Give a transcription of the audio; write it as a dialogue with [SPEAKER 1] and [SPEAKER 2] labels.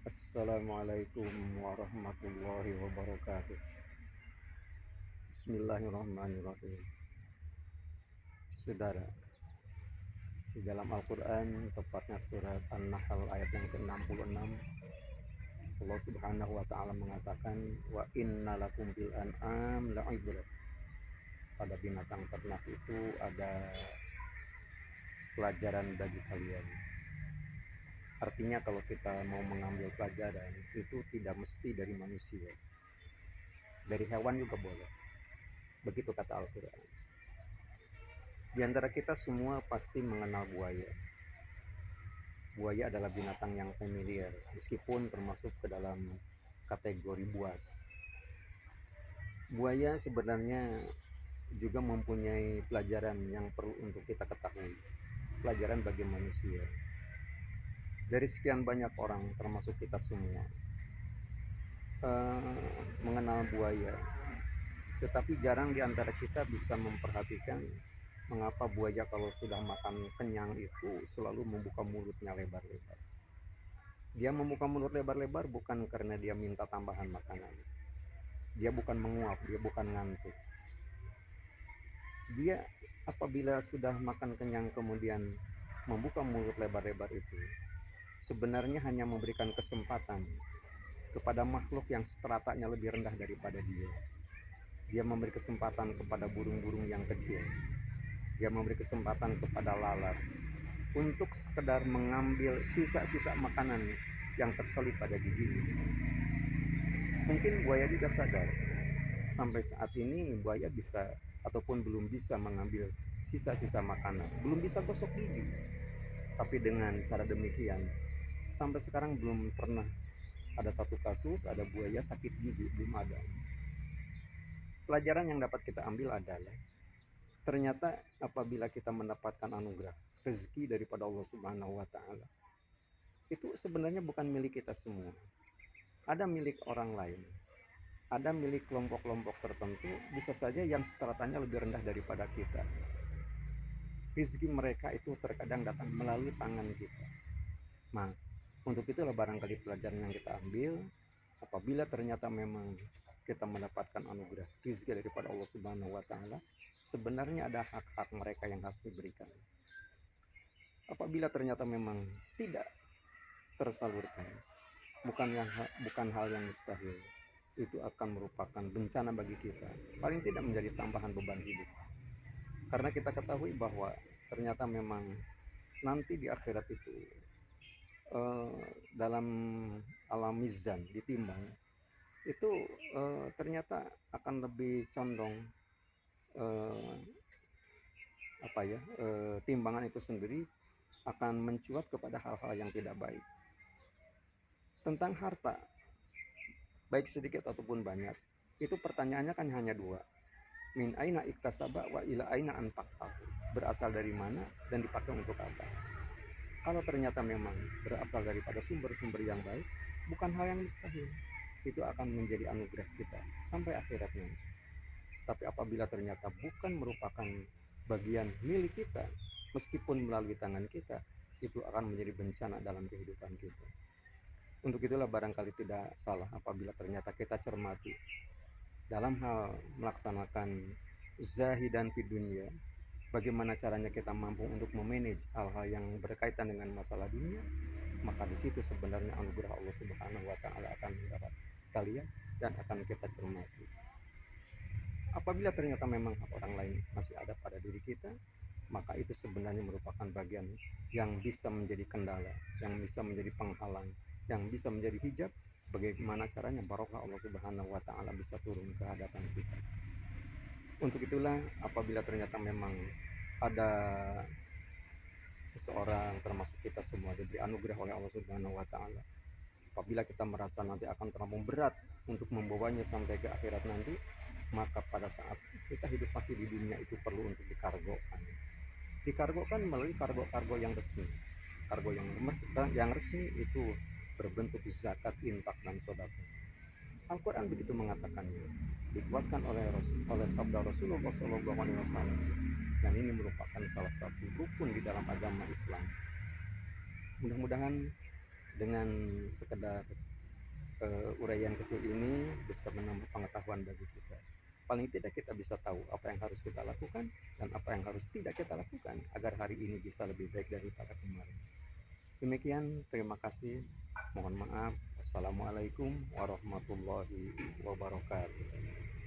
[SPEAKER 1] Assalamualaikum warahmatullahi wabarakatuh. Bismillahirrahmanirrahim. Saudara, di dalam Al-Quran, tepatnya surat An-Nahl ayat yang ke-66, Allah Subhanahu wa Ta'ala mengatakan, "Wa inna lakum bil an'am la'ibrat." Pada binatang ternak itu ada pelajaran bagi kalian. Artinya, kalau kita mau mengambil pelajaran, itu tidak mesti dari manusia, dari hewan juga boleh. Begitu kata Al-Quran. Di antara kita semua pasti mengenal buaya. Buaya adalah binatang yang familiar, meskipun termasuk ke dalam kategori buas. Buaya sebenarnya juga mempunyai pelajaran yang perlu untuk kita ketahui. Pelajaran bagi manusia. Dari sekian banyak orang, termasuk kita semua, mengenal buaya. Tetapi jarang di antara kita bisa memperhatikan mengapa buaya kalau sudah makan kenyang itu selalu membuka mulutnya lebar-lebar. Dia membuka mulut lebar-lebar bukan karena dia minta tambahan makanan. Dia bukan menguap, dia bukan ngantuk. Dia apabila sudah makan kenyang kemudian membuka mulut lebar-lebar itu, sebenarnya hanya memberikan kesempatan kepada makhluk yang stratanya lebih rendah daripada dia. Dia memberi kesempatan kepada burung-burung yang kecil. Dia memberi kesempatan kepada lalat untuk sekedar mengambil sisa-sisa makanan yang terselip pada giginya. Mungkin buaya juga sadar, sampai saat ini buaya bisa ataupun belum bisa mengambil sisa-sisa makanan, belum bisa gosok gigi. Tapi dengan cara demikian, sampai sekarang belum pernah ada satu kasus ada buaya sakit gigi, belum ada. Pelajaran yang dapat kita ambil adalah ternyata apabila kita mendapatkan anugerah rezeki daripada Allah Subhanahu wa Ta'ala, itu sebenarnya bukan milik kita semua, ada milik orang lain, ada milik kelompok-kelompok tertentu, bisa saja yang stratanya lebih rendah daripada kita. Rezeki mereka itu terkadang datang melalui tangan kita. Nah, untuk itulah barangkali pelajaran yang kita ambil, apabila ternyata memang kita mendapatkan anugerah rezeki daripada Allah Subhanahu wa Ta'ala, sebenarnya ada hak-hak mereka yang harus diberikan. Apabila ternyata memang tidak tersalurkan, bukan hal yang mustahil, itu akan merupakan bencana bagi kita, paling tidak menjadi tambahan beban hidup. Karena kita ketahui bahwa ternyata memang nanti di akhirat itu, dalam alam mizan, ditimbang, itu ternyata akan lebih condong, eh, timbangan itu sendiri akan mencuat kepada hal-hal yang tidak baik. Tentang harta, baik sedikit ataupun banyak, itu pertanyaannya kan hanya dua. Min aina iktasaba wa ila aina anfaqtahu. Berasal dari mana dan dipakai untuk apa? Kalau ternyata memang berasal daripada sumber-sumber yang baik, bukan hal yang mustahil. Itu akan menjadi anugerah kita sampai akhirat nanti. Tapi apabila ternyata bukan merupakan bagian milik kita, meskipun melalui tangan kita, itu akan menjadi bencana dalam kehidupan kita. Untuk itulah barangkali tidak salah apabila ternyata kita cermati dalam hal melaksanakan zahidan di dunia, bagaimana caranya kita mampu untuk memanage hal-hal yang berkaitan dengan masalah dunia, maka di situ sebenarnya anugerah Allah Subhanahu wa Ta'ala akan mendapat kalian dan akan kita cermati. Apabila ternyata memang hak orang lain masih ada pada diri kita, maka itu sebenarnya merupakan bagian yang bisa menjadi kendala, yang bisa menjadi penghalang, yang bisa menjadi hijab. Bagaimana caranya barokah Allah Subhanahu wa Ta'ala bisa turun ke hadapan kita. Untuk itulah apabila ternyata memang ada seseorang termasuk kita semua diberi anugerah oleh Allah Subhanahu wa Ta'ala, apabila kita merasa nanti akan terlalu berat untuk membawanya sampai ke akhirat nanti, maka pada saat kita hidup masih di dunia itu perlu untuk dikargokan. Dikargokan melalui kargo-kargo yang resmi. Kargo yang resmi itu berbentuk zakat, infak, dan sedekah. Al-Quran begitu mengatakannya, dikuatkan oleh sabda Rasulullah SAW, dan ini merupakan salah satu rukun di dalam agama Islam. Mudah-mudahan Dengan sekedar uraian kecil ini bisa menambah pengetahuan bagi kita. Paling tidak kita bisa tahu apa yang harus kita lakukan dan apa yang harus tidak kita lakukan agar hari ini bisa lebih baik daripada kemarin. Demikian, terima kasih. Mohon maaf. Wassalamualaikum warahmatullahi wabarakatuh.